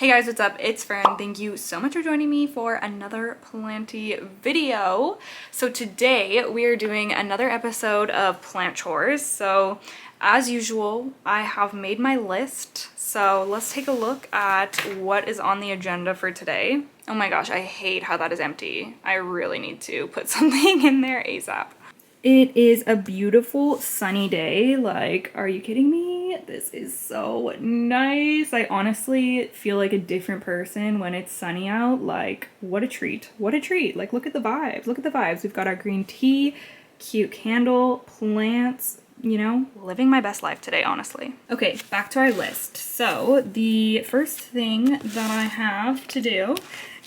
Hey guys, what's up? It's Fern. Thank you so much for joining me for another Planty video. So today we are doing another episode of plant chores. So as usual, I have made my list. So let's take a look at what is on the agenda for today. Oh my gosh, I hate how that is empty. I really need to put something in there ASAP. It is a beautiful sunny day. Like, are you kidding me? This is so nice. I honestly feel like a different person when it's sunny out. Like, what a treat. What a treat. Like, look at the vibes. Look at the vibes. We've got our green tea, cute candle, plants, you know, living my best life today, honestly. Okay, back to our list. So the first thing that I have to do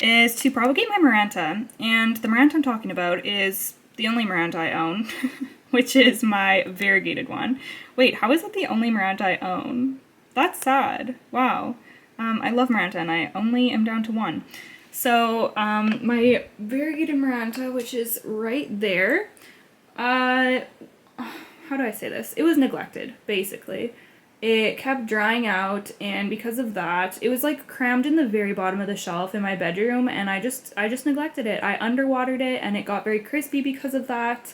is to propagate my maranta. And the maranta I'm talking about is the only maranta I own, which is my variegated one. Wait, how is it the only maranta I own? That's sad. Wow. I love maranta and I only am down to one. So my variegated maranta, which is right there, how do I say this? It was neglected, basically. It kept drying out, and because of that, it was like crammed in the very bottom of the shelf in my bedroom, and I just neglected it. I underwatered it, and it got very crispy because of that.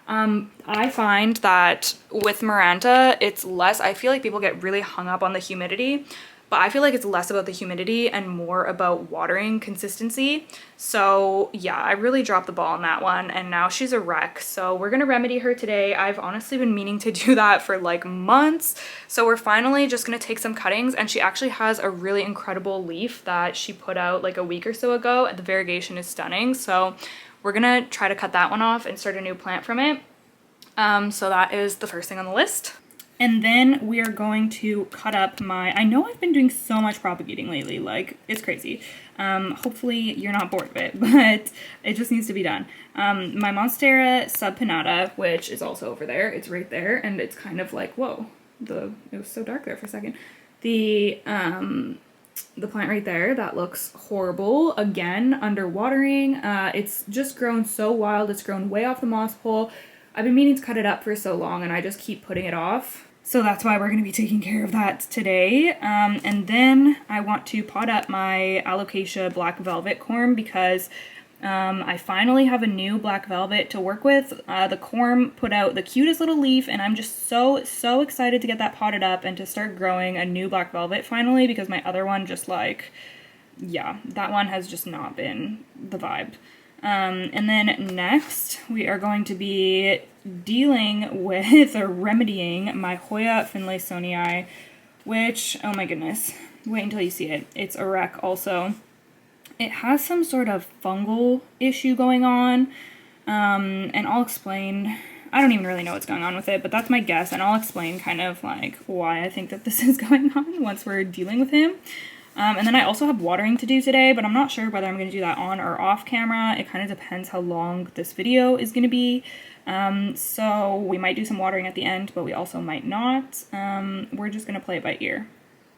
I find that with maranta, it's less, I feel like people get really hung up on the humidity, but I feel like it's less about the humidity and more about watering consistency. So yeah, I really dropped the ball on that one, and now she's a wreck. So we're gonna remedy her today. I've honestly been meaning to do that for like months. So we're finally just gonna take some cuttings, and she actually has a really incredible leaf that she put out like a week or so ago, and the variegation is stunning. So we're gonna try to cut that one off and start a new plant from it. So that is the first thing on the list. And then we are going to cut up my, I know I've been doing so much propagating lately, like it's crazy. Hopefully you're not bored of it, but it just needs to be done. My Monstera subpinnata, which is also over there, it's right there, and it's kind of like, whoa, it was so dark there for a second. The plant right there, that looks horrible. Again, under watering. It's just grown so wild, it's grown way off the moss pole. I've been meaning to cut it up for so long, and I just keep putting it off. So that's why we're going to be taking care of that today. And then I want to pot up my Alocasia black velvet corm because I finally have a new black velvet to work with. The corm put out the cutest little leaf, and I'm just so excited to get that potted up and to start growing a new black velvet finally, because my other one just like, yeah, that one has just not been the vibe. And then next we are going to be dealing with or remedying my Hoya finlaysonii, which, oh my goodness, wait until you see it. It's a wreck also. It has some sort of fungal issue going on, and I'll explain. I don't even really know what's going on with it, but that's my guess, and I'll explain kind of like why I think that this is going on once we're dealing with him. And then I also have watering to do today, but I'm not sure whether I'm going to do that on or off camera. It kind of depends how long this video is going to be. So we might do some watering at the end, but we also might not. We're just going to play it by ear.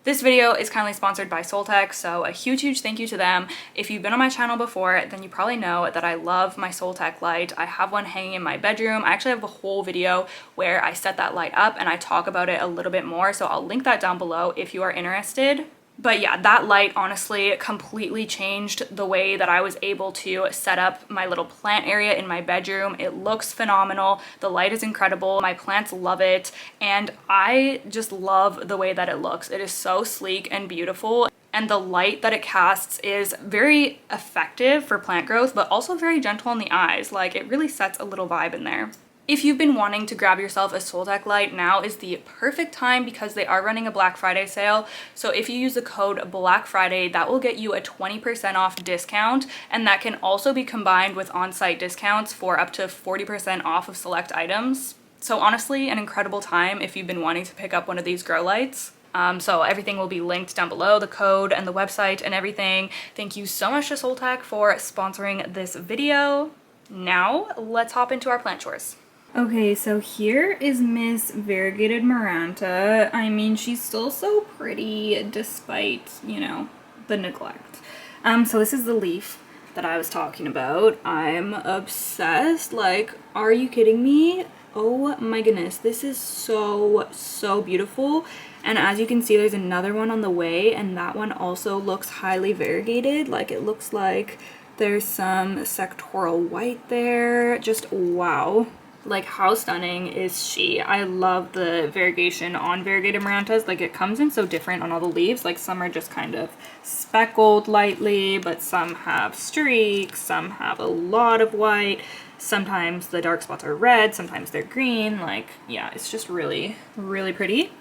This video is kindly sponsored by Soltech, so a huge thank you to them. If you've been on my channel before, then you probably know that I love my Soltech light. I have one hanging in my bedroom. I actually have a whole video where I set that light up and I talk about it a little bit more, so I'll link that down below if you are interested. But yeah, that light honestly completely changed the way that I was able to set up my little plant area in my bedroom. It looks phenomenal. The light is incredible. My plants love it. And I just love the way that it looks. It is so sleek and beautiful. And the light that it casts is very effective for plant growth, but also very gentle on the eyes. Like, it really sets a little vibe in there. If you've been wanting to grab yourself a Soltech light, now is the perfect time because they are running a Black Friday sale. So if you use the code Black Friday, that will get you a 20% off discount, and that can also be combined with on-site discounts for up to 40% off of select items. So honestly, an incredible time if you've been wanting to pick up one of these grow lights. So everything will be linked down below, the code and the website and everything. Thank you so much to Soltech for sponsoring this video. Now let's hop into our plant chores. Okay, so here is Miss Variegated maranta. I mean, she's still so pretty despite, you know, the neglect. So this is the leaf that I was talking about. I'm obsessed. Like, are you kidding me? Oh my goodness, this is so beautiful. And as you can see, there's another one on the way, and that one also looks highly variegated. Like, it looks like there's some sectoral white there. Just wow. Like, how stunning is she? I love the variegation on variegated marantas. Like, it comes in so different on all the leaves. Like, some are just kind of speckled lightly, but some have streaks, some have a lot of white. Sometimes the dark spots are red, sometimes they're green. Like, yeah, it's just really, really pretty.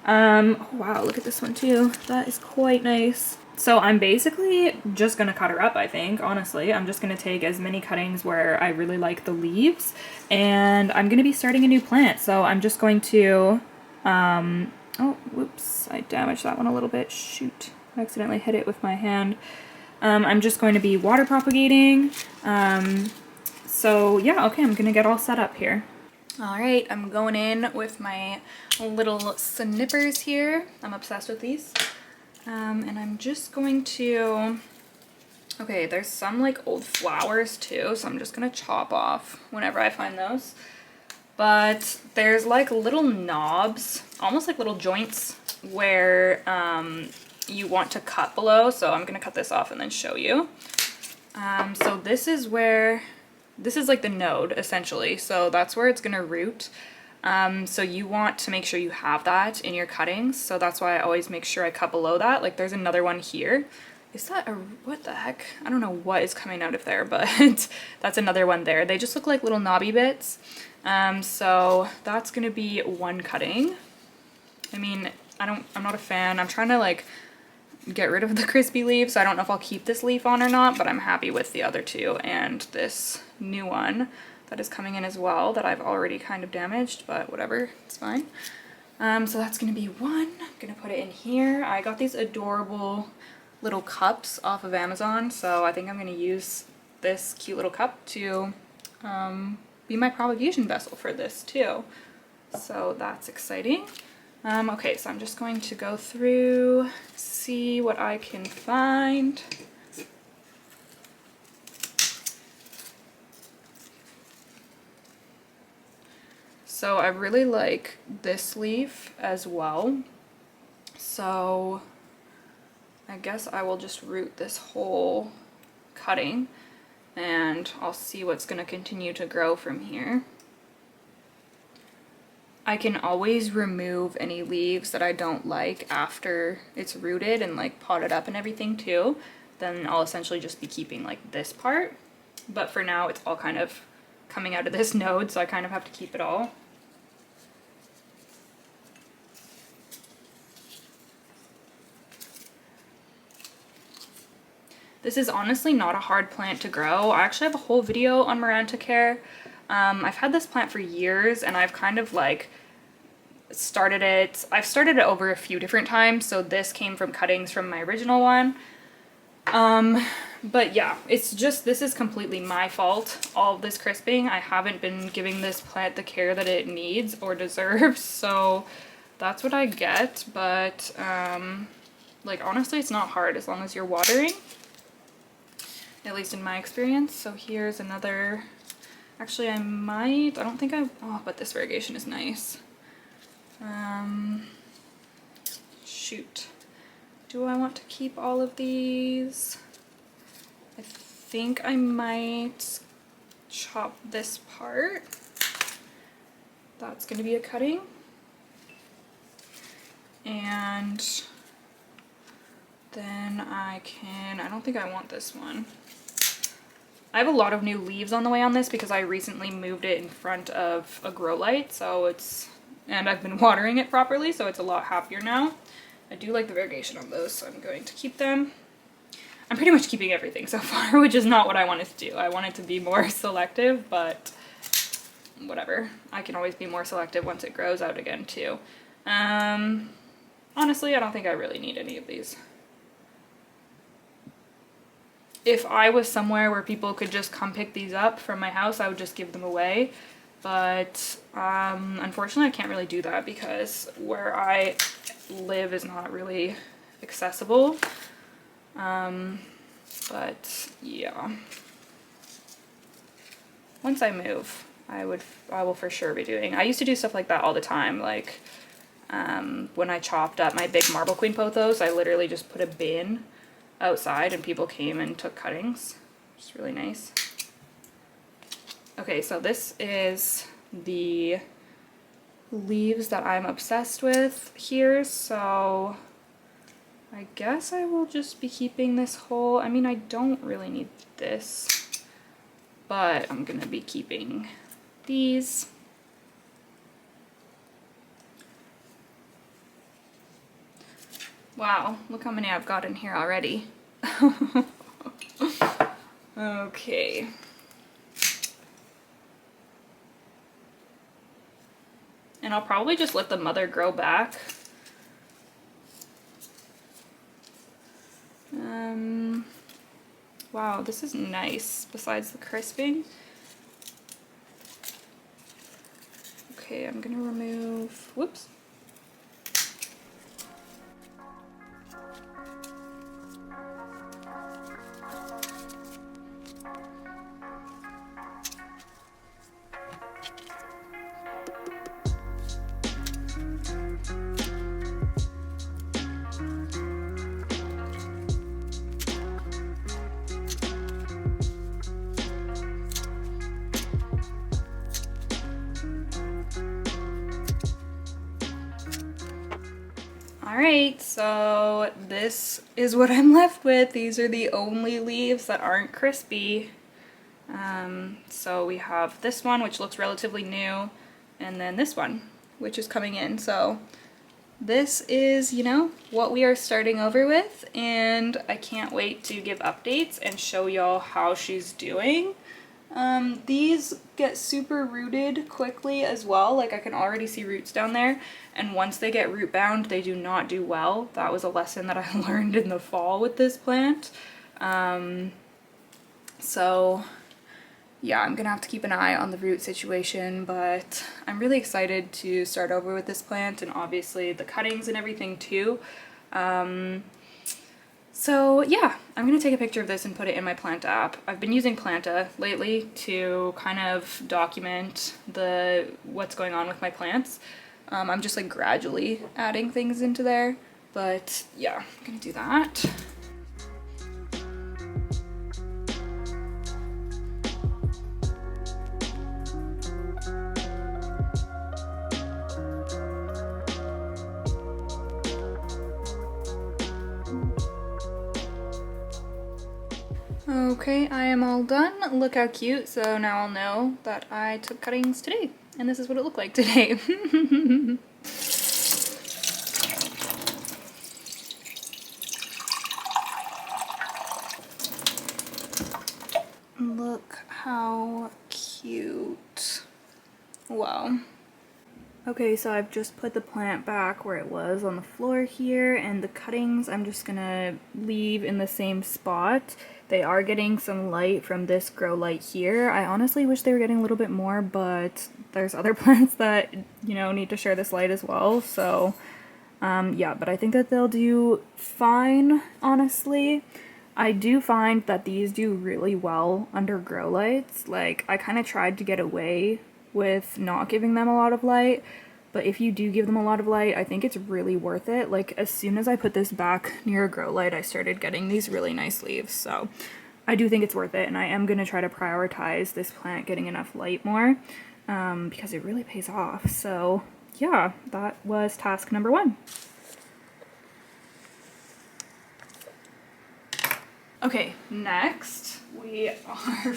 Oh, wow, look at this one too. That is quite nice. So I'm basically just gonna cut her up, I think, honestly. I'm just gonna take as many cuttings where I really like the leaves, and I'm gonna be starting a new plant. So I'm just going to, oh, whoops, I damaged that one a little bit. Shoot, I accidentally hit it with my hand. I'm just going to be water propagating. So yeah, okay, I'm gonna get all set up here. All right, I'm going in with my little snippers here. I'm obsessed with these. And I'm just going to, okay, there's some like old flowers too, so I'm just gonna chop off whenever I find those. But there's like little knobs, almost like little joints where you want to cut below, so I'm gonna cut this off and then show you. So this is where, this is like the node essentially, so that's where it's gonna root. So you want to make sure you have that in your cuttings, so that's why I always make sure I cut below that. Like, there's another one here. Is that a, what the heck? I don't know what is coming out of there, but that's another one there. They just look like little knobby bits. So that's gonna be one cutting. I mean, I'm not a fan. I'm trying to like get rid of the crispy leaves, so I don't know if I'll keep this leaf on or not, but I'm happy with the other two and this new one that is coming in as well that I've already kind of damaged, but whatever, it's fine. So that's gonna be one. I'm gonna put it in here. I got these adorable little cups off of Amazon, so I think I'm gonna use this cute little cup to be my propagation vessel for this too. So that's exciting. Okay, so I'm just going to go through, see what I can find. So I really like this leaf as well. So I guess I will just root this whole cutting and I'll see what's going to continue to grow from here. I can always remove any leaves that I don't like after it's rooted and like potted up and everything too. Then I'll essentially just be keeping like this part. But for now it's all kind of coming out of this node, so I kind of have to keep it all. This is honestly not a hard plant to grow. I actually have a whole video on maranta care. I've had this plant for years and I've kind of like started it. I've started it over a few different times, so this came from cuttings from my original one. But yeah, it's just, this is completely my fault, all of this crisping. I haven't been giving this plant the care that it needs or deserves, so that's what I get. But like honestly, it's not hard as long as you're watering, at least in my experience. So here's another, actually I don't think oh, but this variegation is nice. Shoot. Do I want to keep all of these? I think I might chop this part. That's going to be a cutting. And then I don't think I want this one. I have a lot of new leaves on the way on this because I recently moved it in front of a grow light, so and I've been watering it properly, so it's a lot happier now. I do like the variegation on those, so I'm going to keep them. I'm pretty much keeping everything so far, which is not what I wanted to do. I wanted to be more selective, but whatever. I can always be more selective once it grows out again too. Honestly, I don't think I really need any of these. If I was somewhere where people could just come pick these up from my house, I would just give them away. But unfortunately, I can't really do that because where I live is not really accessible. But yeah, once I move, I will for sure be doing. I used to do stuff like that all the time, like when I chopped up my big marble queen pothos, I literally just put a bin outside and people came and took cuttings. It's really nice. Okay, so this is the leaves that I'm obsessed with here, so I guess I will just be keeping this whole, I mean, I don't really need this, but I'm gonna be keeping these. Wow, look how many I've got in here already. Okay. And I'll probably just let the mother grow back. Wow, this is nice, besides the crisping. Okay, I'm gonna remove, whoops. Alright, so this is what I'm left with. These are the only leaves that aren't crispy. So we have this one, which looks relatively new, and then this one, which is coming in. So this is, you know, what we are starting over with, and I can't wait to give updates and show y'all how she's doing. These get super rooted quickly as well. Like I can already see roots down there, and once they get root bound, they do not do well. That was a lesson that I learned in the fall with this plant. So yeah, I'm gonna have to keep an eye on the root situation, but I'm really excited to start over with this plant, and obviously the cuttings and everything too. So yeah, I'm gonna take a picture of this and put it in my Planta app. I've been using Planta lately to kind of document what's going on with my plants. I'm just like gradually adding things into there, but yeah, I'm gonna do that. Okay, I am all done. Look how cute. So now I'll know that I took cuttings today, and this is what it looked like today. Look how cute. Wow. Okay, so I've just put the plant back where it was on the floor here, and the cuttings I'm just gonna leave in the same spot. They are getting some light from this grow light here. I honestly wish they were getting a little bit more, but there's other plants that, you know, need to share this light as well. So yeah, but I think that they'll do fine, honestly. I do find that these do really well under grow lights. Like, I kind of tried to get away with not giving them a lot of light, but if you do give them a lot of light, I think it's really worth it. Like, as soon as I put this back near a grow light, I started getting these really nice leaves, so I do think it's worth it, and I am going to try to prioritize this plant getting enough light more, because it really pays off. So yeah, that was task number 1. Okay, next we are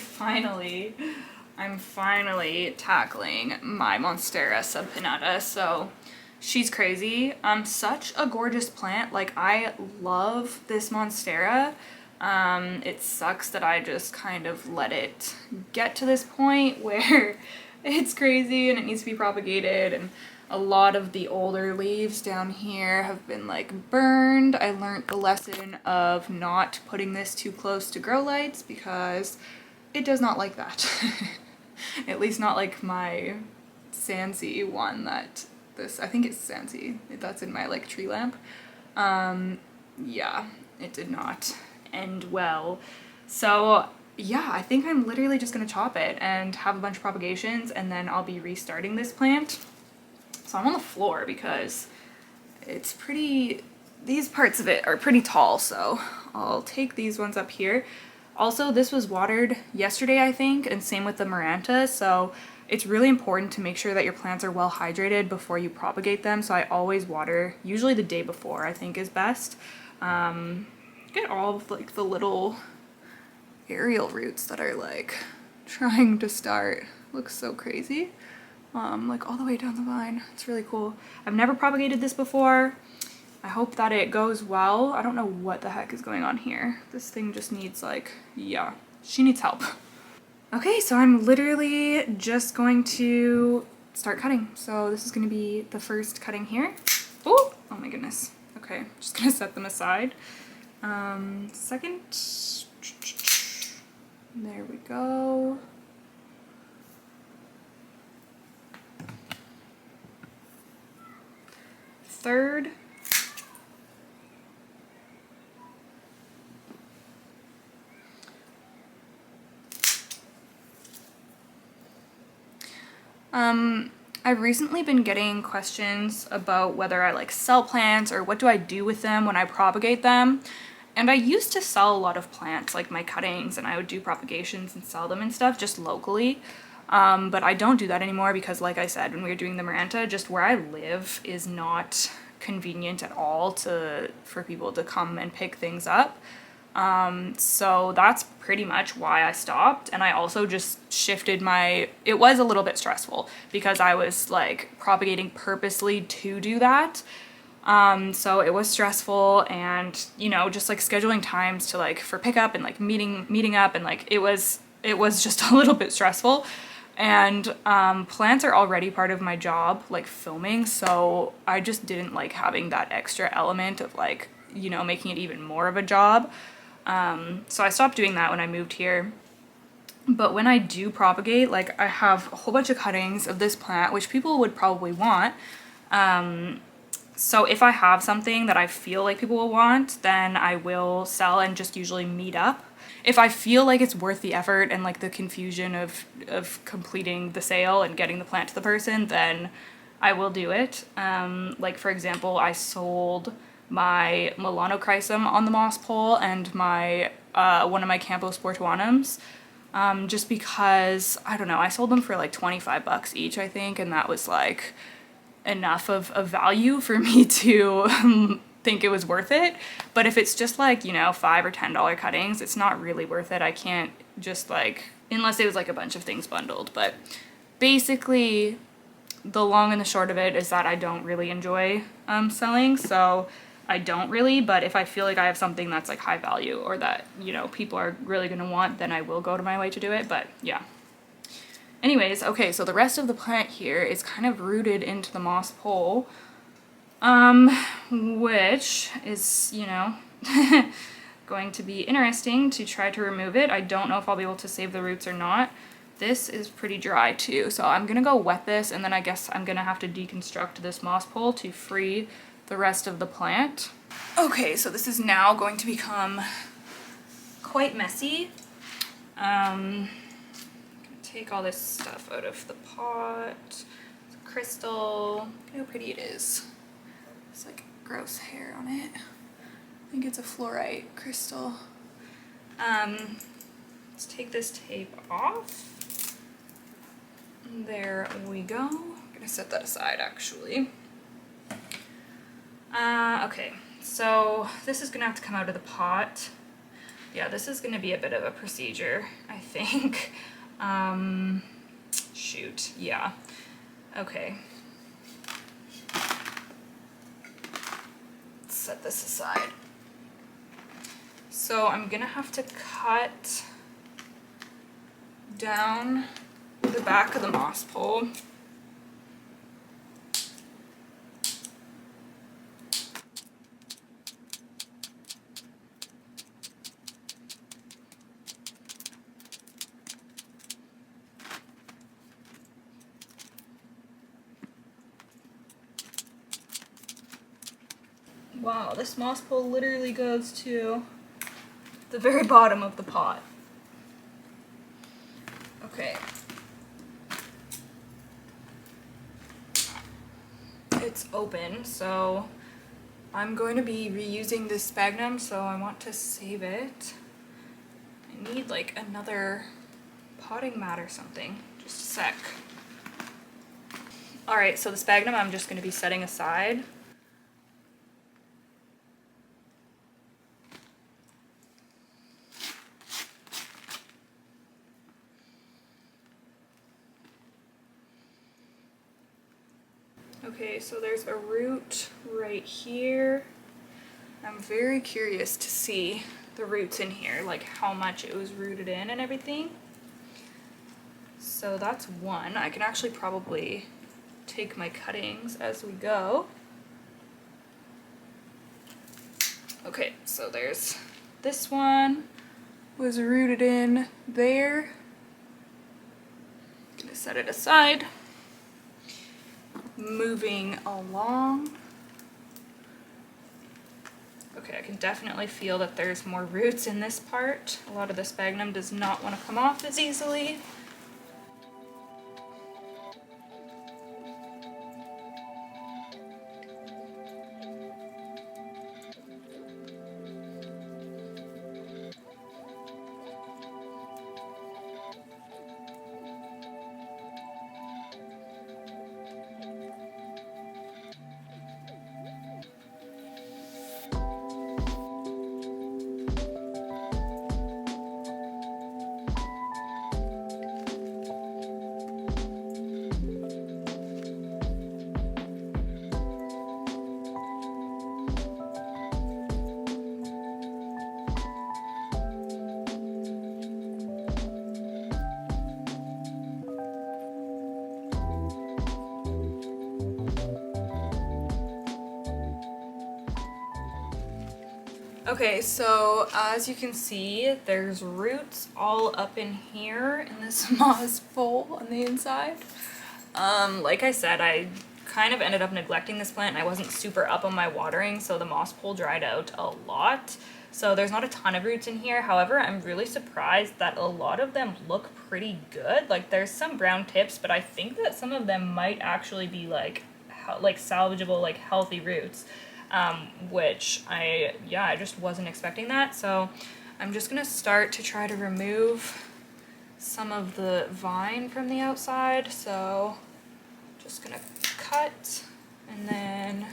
I'm finally tackling my Monstera subpinnata. So she's crazy. Such a gorgeous plant. Like, I love this Monstera. It sucks that I just kind of let it get to this point where it's crazy and it needs to be propagated, and a lot of the older leaves down here have been like burned. I learned the lesson of not putting this too close to grow lights because it does not like that. At least not like my Sansy one that I think it's Sansy, that's in my like tree lamp. Yeah, it did not end well. So yeah, I think I'm literally just gonna chop it and have a bunch of propagations, and then I'll be restarting this plant. So I'm on the floor because it's pretty, these parts of it are pretty tall, so I'll take these ones up here. Also, this was watered yesterday, I think, and same with the maranta, so it's really important to make sure that your plants are well hydrated before you propagate them. So I always water, usually the day before, I think is best. Get all of like the little aerial roots that are like trying to start. Looks so crazy. Like all the way down the vine. It's really cool. I've never propagated this before. I hope that it goes well. I don't know what the heck is going on here. This thing just needs like, yeah, she needs help. Okay, so I'm literally just going to start cutting. So this is going to be the first cutting here. Oh my goodness. Okay, just gonna set them aside. Second. There we go. Third. I've recently been getting questions about whether I like sell plants or what do I do with them when I propagate them. And I used to sell a lot of plants, like my cuttings, and I would do propagations and sell them and stuff just locally. But I don't do that anymore because, like I said, when we were doing the maranta, just where I live is not convenient at all for people to come and pick things up. So that's pretty much why I stopped. And I also just shifted it was a little bit stressful because I was like propagating purposely to do that. So it was stressful, and you know, just like scheduling times to like for pickup and like meeting up, and like it was just a little bit stressful. And plants are already part of my job, like filming, so I just didn't like having that extra element of like, you know, making it even more of a job. So I stopped doing that when I moved here. But when I do propagate, like I have a whole bunch of cuttings of this plant, which people would probably want. So if I have something that I feel like people will want, then I will sell and just usually meet up. If I feel like it's worth the effort and like the confusion of completing the sale and getting the plant to the person, then I will do it. Like for example, I sold my melanochrysum on the moss pole and my one of my Camposportuanums, just because, I don't know, I sold them for like 25 bucks each, I think, and that was like enough of value for me to think it was worth it. But if it's just like, you know, $5 or $10 cuttings, it's not really worth it. I can't just like, unless it was like a bunch of things bundled. But basically the long and the short of it is that I don't really enjoy selling, so I don't really. But if I feel like I have something that's like high value or that, you know, people are really gonna want, then I will go to my way to do it. But yeah. Anyways, okay, so the rest of the plant here is kind of rooted into the moss pole, which is, you know, going to be interesting to try to remove it. I don't know if I'll be able to save the roots or not. This is pretty dry too, so I'm gonna go wet this, and then I guess I'm gonna have to deconstruct this moss pole to free the rest of the plant. Okay, so this is now going to become quite messy. Take all this stuff out of the pot. Crystal. Look how pretty it is. It's like gross hair on it. I think it's a fluorite crystal. Let's take this tape off. There we go. I'm gonna set that aside actually. Okay, so this is gonna have to come out of the pot. Yeah, this is gonna be a bit of a procedure, I think. Shoot, yeah. Okay. Let's set this aside. So I'm gonna have to cut down the back of the moss pole. Wow, this moss pole literally goes to the very bottom of the pot. Okay. It's open, so I'm going to be reusing this sphagnum, so I want to save it. I need like another potting mat or something. Just a sec. Alright, so the sphagnum I'm just going to be setting aside. Okay, so there's a root right here. I'm very curious to see the roots in here, like how much it was rooted in and everything. So that's one. I can actually probably take my cuttings as we go. Okay, so there's this one was rooted in there. Gonna set it aside. Moving along. Okay, I can definitely feel that there's more roots in this part. A lot of the sphagnum does not want to come off as easily. Okay, so as you can see, there's roots all up in here in this moss bowl on the inside. Like I said, I kind of ended up neglecting this plant and I wasn't super up on my watering, so the moss pole dried out a lot. So there's not a ton of roots in here. However, I'm really surprised that a lot of them look pretty good. Like there's some brown tips, but I think that some of them might actually be like salvageable, like healthy roots. Which I just wasn't expecting that. So I'm just gonna start to try to remove some of the vine from the outside. So just gonna cut and then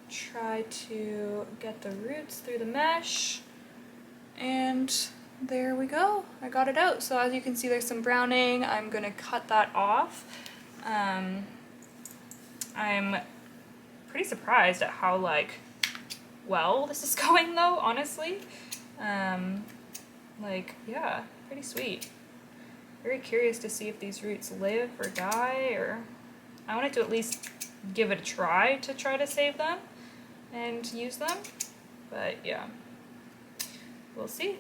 try to get the roots through the mesh, and there we go. I got it out. So as you can see, there's some browning. I'm gonna cut that off. I'm pretty surprised at how well this is going though, honestly. Yeah, pretty sweet. Very curious to see if these roots live or die, or I wanted to at least give it a try to save them and use them, but yeah, we'll see.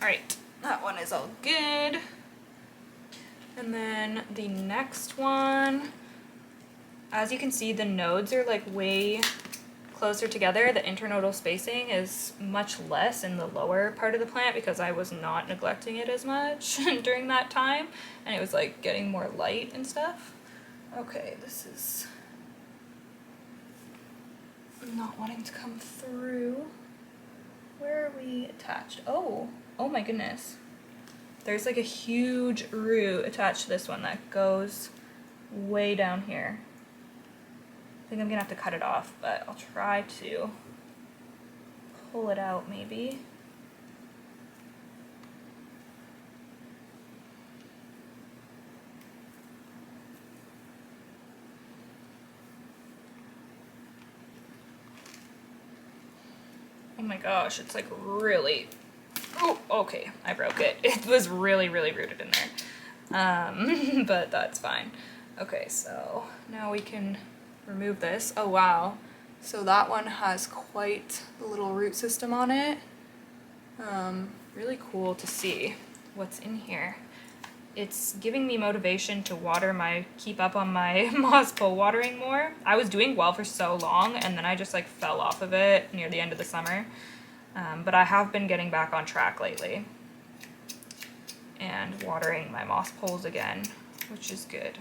Alright, that one is all good. And then the next one, as you can see, the nodes are like way closer together. The internodal spacing is much less in the lower part of the plant because I was not neglecting it as much during that time, and it was like getting more light and stuff. Okay, this is not wanting to come through. Where are we attached? Oh my goodness. There's like a huge root attached to this one that goes way down here. I think I'm gonna have to cut it off, but I'll try to pull it out maybe. Oh my gosh, it's like really... Oh, okay, I broke it. It was really, really rooted in there. But that's fine. Okay, so now we can remove this. Oh wow, so that one has quite a little root system on it. Really cool to see what's in here. It's giving me motivation to keep up on my moss pole watering more. I was doing well for so long and then I just like fell off of it near the end of the summer. But I have been getting back on track lately. and watering my moss poles again, which is good.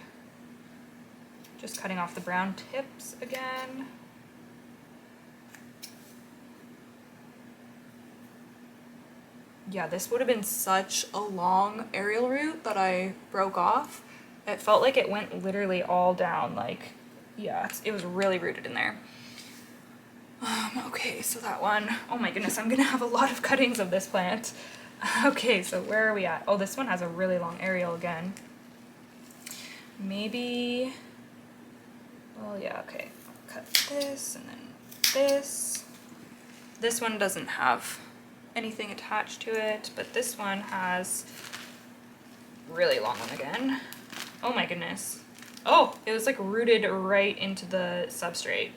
Just cutting off the brown tips again. Yeah, this would have been such a long aerial root that I broke off. It felt like it went literally all down, like, yeah, it was really rooted in there. Okay, so that one, oh my goodness, I'm gonna have a lot of cuttings of this plant. Okay, so where are we at? Oh, this one has a really long aerial again. Maybe, well, yeah, okay. I'll cut this and then this. This one doesn't have anything attached to it, but this one has really long one again. Oh my goodness. Oh, it was like rooted right into the substrate.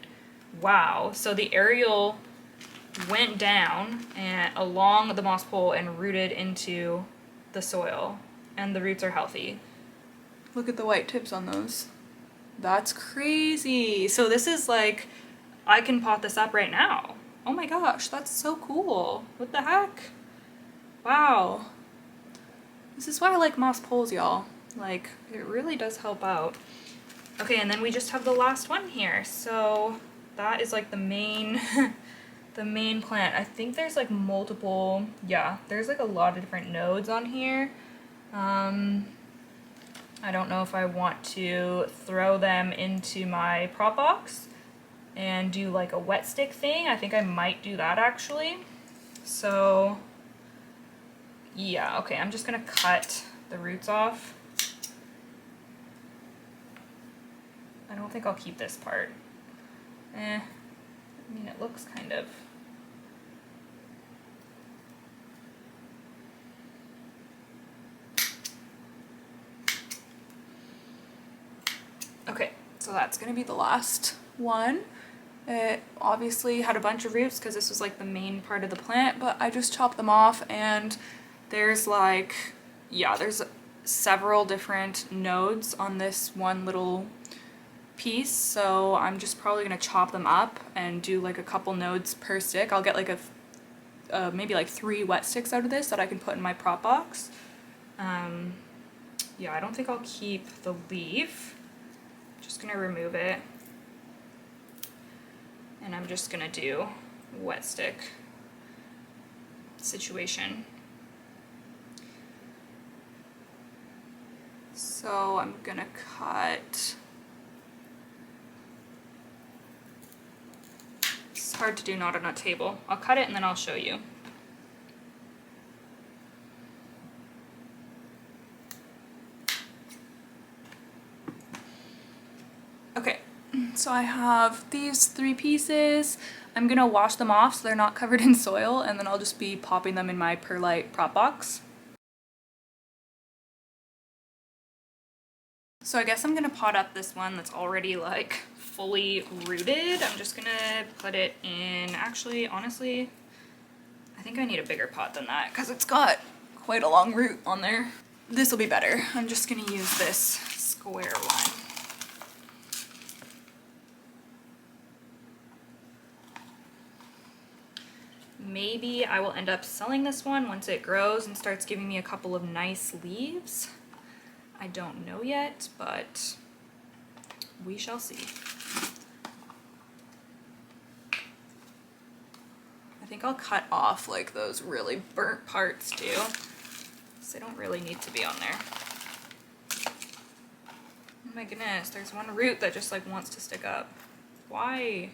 Wow, so the aerial went down and along the moss pole and rooted into the soil, and the roots are healthy. Look at the white tips on those. That's crazy. So this is like, I can pot this up right now. Oh my gosh, that's so cool. What the heck? Wow. This is why I like moss poles, y'all. Like, it really does help out. Okay, and then we just have the last one here. So that is like the main the main plant. I think there's like multiple, yeah, there's like a lot of different nodes on here. I don't know if I want to throw them into my prop box and do like a wet stick thing. I think I might do that actually. So yeah, okay, I'm just gonna cut the roots off. I don't think I'll keep this part. I mean, it looks kind of, okay, so that's gonna be the last one. It obviously had a bunch of roots because this was like the main part of the plant, but I just chopped them off, and there's like, yeah, there's several different nodes on this one little piece, so I'm just probably gonna chop them up and do like a couple nodes per stick. I'll get like a maybe like 3 wet sticks out of this that I can put in my prop box. Yeah, I don't think I'll keep the leaf. Just gonna remove it, and I'm just gonna do wet stick situation. So I'm gonna cut, it's hard to do not on a table. I'll cut it and then I'll show you. Okay, so I have these 3 pieces. I'm gonna wash them off so they're not covered in soil, and then I'll just be popping them in my perlite prop box. So I guess I'm gonna pot up this one that's already like fully rooted. I'm just gonna put it in, actually, honestly, I think I need a bigger pot than that because it's got quite a long root on there. This will be better. I'm just gonna use this square one. Maybe I will end up selling this one once it grows and starts giving me a couple of nice leaves. I don't know yet, but we shall see. I think I'll cut off like those really burnt parts too, because they don't really need to be on there. Oh my goodness, there's one root that just like wants to stick up. Why?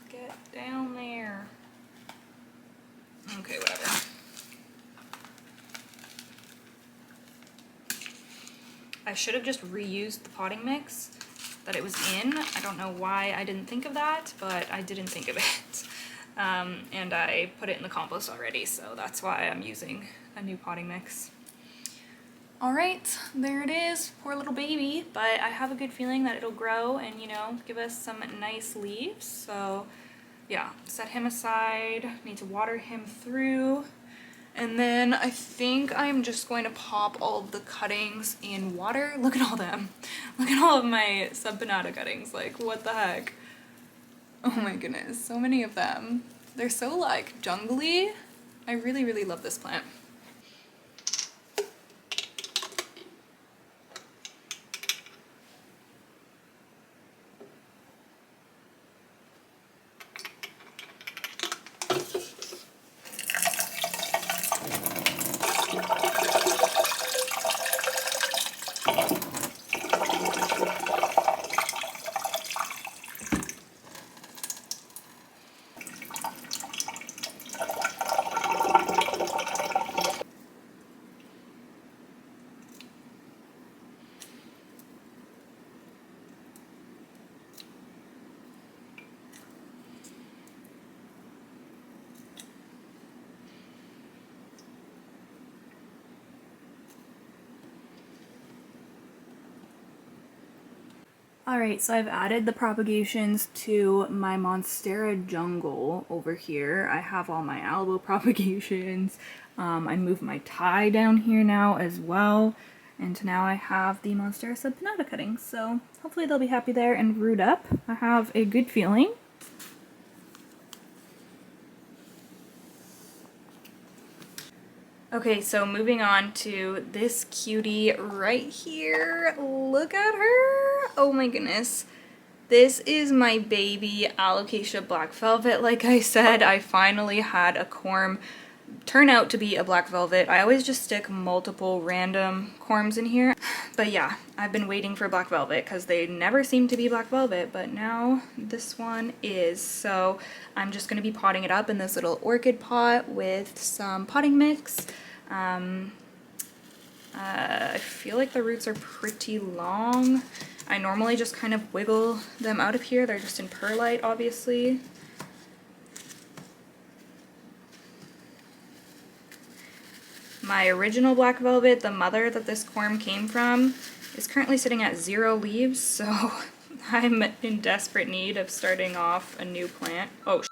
Get down there. Okay, whatever. I should have just reused the potting mix that it was in. I don't know why I didn't think of that, but I didn't think of it. And I put it in the compost already, so that's why I'm using a new potting mix. All right, there it is, poor little baby, but I have a good feeling that it'll grow and, you know, give us some nice leaves. So yeah, set him aside, need to water him through. And then I think I'm just going to pop all of the cuttings in water. Look at all them. Look at all of my subpanata cuttings. Like, what the heck? Oh my goodness, so many of them. They're so like jungly. I really, really love this plant. Alright, so I've added the propagations to my Monstera jungle over here. I have all my elbow propagations. I moved my tie down here now as well. And now I have the Monstera subpinnata cuttings. So hopefully they'll be happy there and root up. I have a good feeling. Okay, so moving on to this cutie right here. Look at her. Oh my goodness. This is my baby Alocasia black velvet. Like I said, I finally had a corm turn out to be a black velvet. I always just stick multiple random corms in here. But yeah, I've been waiting for black velvet because they never seem to be black velvet, but now this one is. So I'm just going to be potting it up in this little orchid pot with some potting mix. I feel like the roots are pretty long. I normally just kind of wiggle them out of here. They're just in perlite, obviously. My original black velvet, the mother that this corm came from, is currently sitting at 0 leaves, so I'm in desperate need of starting off a new plant. Oh,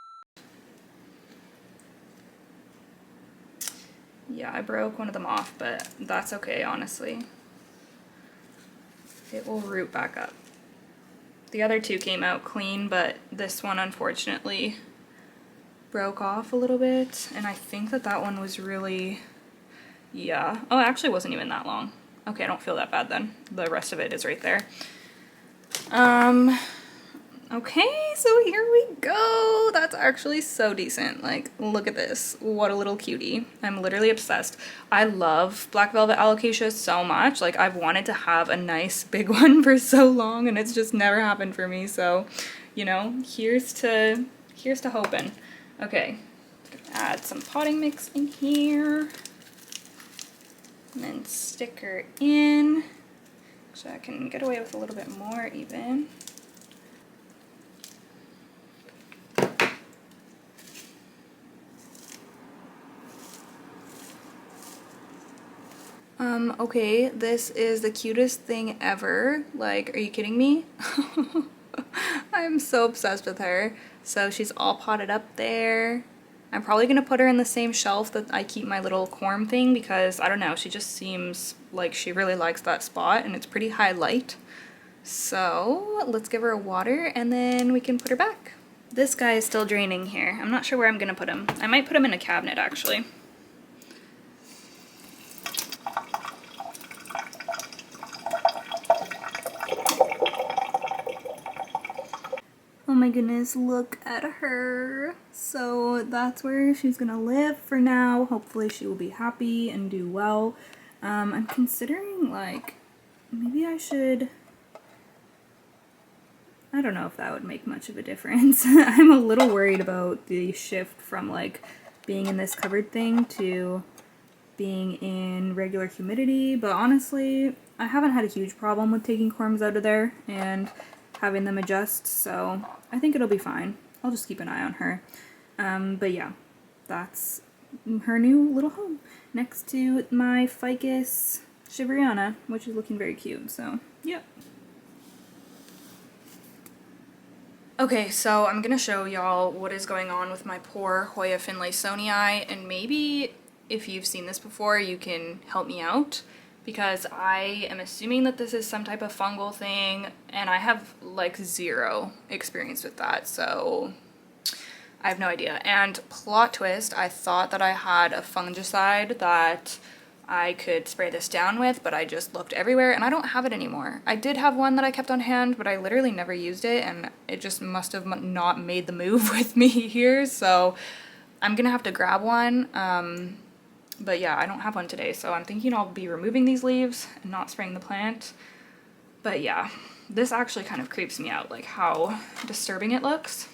yeah, I broke one of them off, but that's okay, honestly. It will root back up. The other two came out clean, but this one unfortunately broke off a little bit, and I think that that one was really, yeah. Oh, it actually wasn't even that long. Okay, I don't feel that bad then. The rest of it is right there. Okay, so here we go. That's actually so decent. Like, look at this. What a little cutie. I'm literally obsessed. I love black velvet alocasia so much. Like, I've wanted to have a nice big one for so long, and it's just never happened for me. So, you know, here's to hoping. Okay, add some potting mix in here, and then stick her in. So I can get away with a little bit more even. Okay, this is the cutest thing ever. Like, are you kidding me? I'm so obsessed with her. So she's all potted up there. I'm probably gonna put her in the same shelf that I keep my little corm thing because, I don't know, she just seems like she really likes that spot and it's pretty high light. So let's give her a water and then we can put her back. This guy is still draining here. I'm not sure where I'm gonna put him. I might put him in a cabinet actually. Oh my goodness, look at her. So that's where she's gonna live for now. Hopefully she will be happy and do well. I'm considering, like, maybe I should, I don't know if that would make much of a difference. I'm a little worried about the shift from, like, being in this covered thing to being in regular humidity, but honestly, I haven't had a huge problem with taking corms out of there and having them adjust, so I think it'll be fine. I'll just keep an eye on her. But yeah, that's her new little home next to my ficus chiveriana, which is looking very cute, so yeah. Okay, so I'm gonna show y'all what is going on with my poor Hoya finlaysonii, and maybe if you've seen this before, you can help me out, because I am assuming that this is some type of fungal thing, and I have like 0 experience with that, so I have no idea. And plot twist, I thought that I had a fungicide that I could spray this down with, but I just looked everywhere and I don't have it anymore. I did have one that I kept on hand, but I literally never used it, and it just must have not made the move with me here, so I'm gonna have to grab one. But yeah, I don't have one today, so I'm thinking I'll be removing these leaves and not spraying the plant. But yeah, this actually kind of creeps me out, like how disturbing it looks.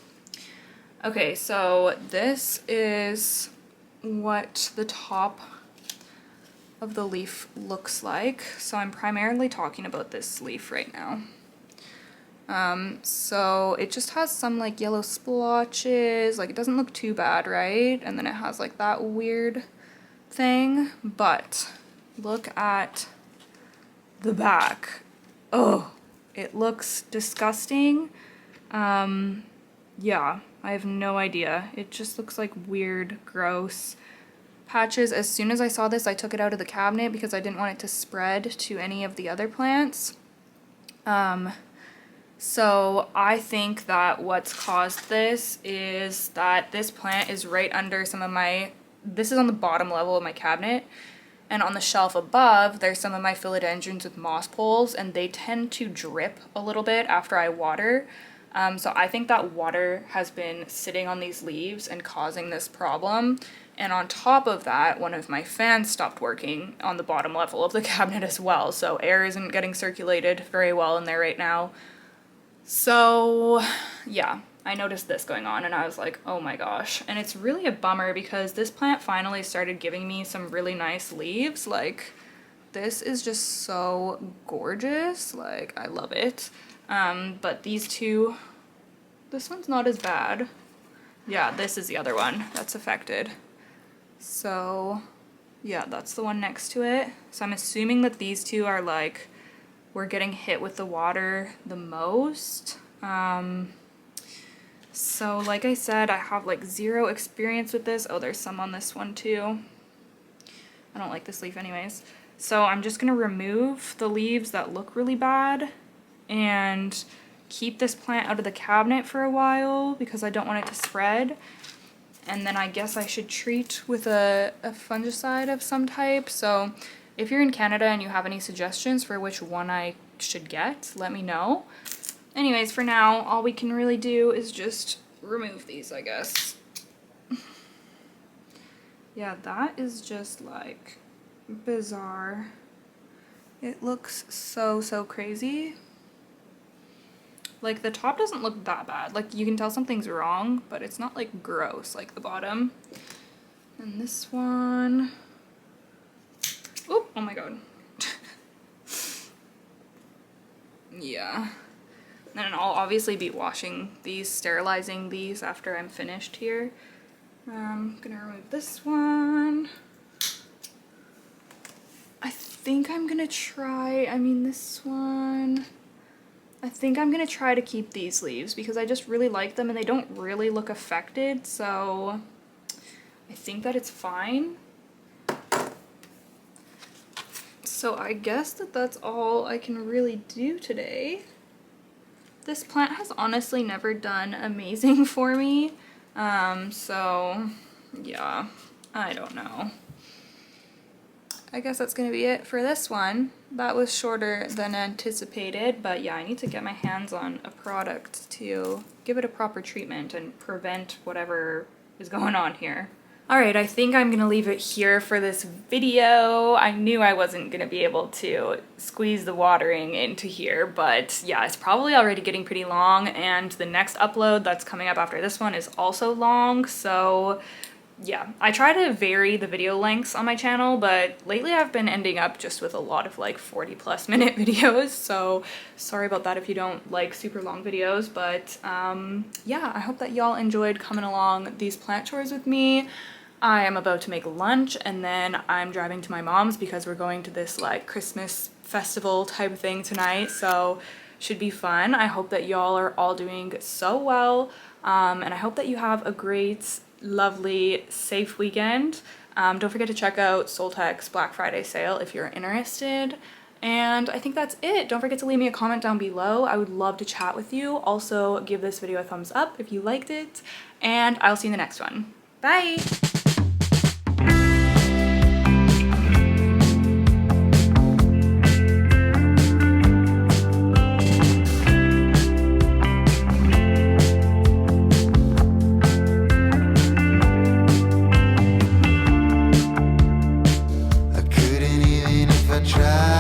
Okay, so this is what the top of the leaf looks like. So I'm primarily talking about this leaf right now. So it just has some like yellow splotches, like it doesn't look too bad, right? And then it has like that weird thing, but look at the back. Oh, it looks disgusting. Yeah, I have no idea. It just looks like weird, gross patches. As soon as I saw this, I took it out of the cabinet because I didn't want it to spread to any of the other plants. So I think that what's caused this is that this plant is right under some of my, this is on the bottom level of my cabinet, and on the shelf above there's some of my philodendrons with moss poles, and they tend to drip a little bit after I water. So I think that water has been sitting on these leaves and causing this problem. And on top of that, one of my fans stopped working on the bottom level of the cabinet as well, so air isn't getting circulated very well in there right now. So yeah, I noticed this going on and I was like, oh my gosh. And it's really a bummer because this plant finally started giving me some really nice leaves. Like, this is just so gorgeous. Like, I love it. But these two, this one's not as bad. Yeah, this is the other one that's affected. So yeah, that's the one next to it. So I'm assuming that these two are like, we're getting hit with the water the most. So like I said, I have like zero experience with this. Oh, there's some on this one too. I don't like this leaf anyways. So I'm just gonna remove the leaves that look really bad and keep this plant out of the cabinet for a while because I don't want it to spread. And then I guess I should treat with a fungicide of some type. So if you're in Canada and you have any suggestions for which one I should get, let me know. Anyways, for now, all we can really do is just remove these, I guess. Yeah, that is just like bizarre. It looks so, so crazy. Like, the top doesn't look that bad. Like, you can tell something's wrong, but it's not like gross like the bottom. And this one, oh my god. Yeah. And I'll obviously be washing these, sterilizing these after I'm finished here. I'm gonna remove this one. I think I'm gonna try, this one. I think I'm gonna try to keep these leaves because I just really like them and they don't really look affected, so I think that it's fine. So I guess that that's all I can really do today. This plant has honestly never done amazing for me, so yeah, I don't know. I guess that's gonna be it for this one. That was shorter than anticipated, but yeah, I need to get my hands on a product to give it a proper treatment and prevent whatever is going on here. Alright, I think I'm gonna leave it here for this video. I knew I wasn't gonna be able to squeeze the watering into here, but yeah, it's probably already getting pretty long, and the next upload that's coming up after this one is also long, so yeah. I try to vary the video lengths on my channel, but lately I've been ending up just with a lot of like 40+ minute videos, so sorry about that if you don't like super long videos, but yeah, I hope that y'all enjoyed coming along these plant chores with me. I am about to make lunch and then I'm driving to my mom's because we're going to this like Christmas festival type of thing tonight, so should be fun. I hope that y'all are all doing so well, and I hope that you have a great, lovely, safe weekend. Don't forget to check out Soltech's Black Friday sale if you're interested. And I think that's it. Don't forget to leave me a comment down below. I would love to chat with you. Also, give this video a thumbs up if you liked it, and I'll see you in the next one. Bye! I couldn't even if I tried.